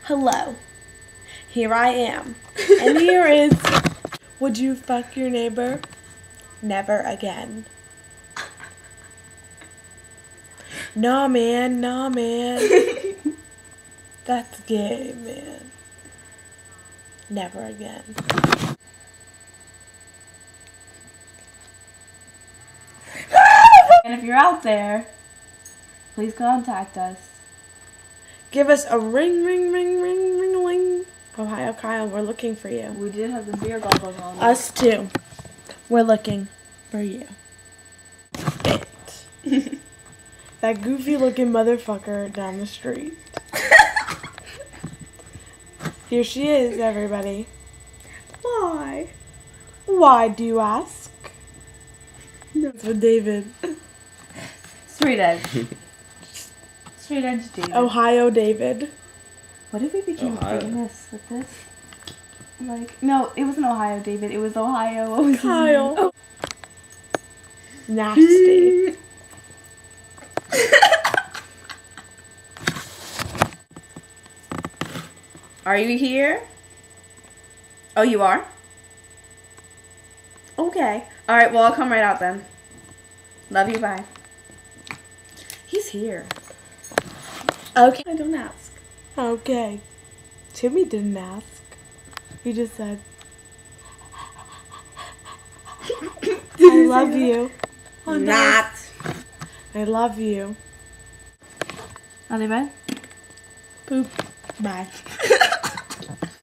Hello. Here I am. And here is, would you fuck your neighbor? Never again. Nah, man. Nah, man. That's gay, man. Never again. And if you're out there, please contact us. Give us a ring, ring, ring, ring, ring, ring. Ohio Kyle, we're looking for you. We did have the beer goggles on. Us too. We're looking for you. It. That goofy looking motherfucker down the street. Here she is, everybody. Why? Why do you ask? That's for David. Straight edge. Straight edge David. Ohio David. What if we became Ohio. famous with this? Like, no, it wasn't Ohio David. It was Ohio. What was his Kyle. name? Nasty. Are you here? Oh, you are? Okay. Alright, well, I'll come right out then. Love you, bye. He's here. Okay. I don't ask. Okay. Timmy didn't ask. He just said, I love you. Oh, no. Not. I love you. Are they bad? Poop. Bye.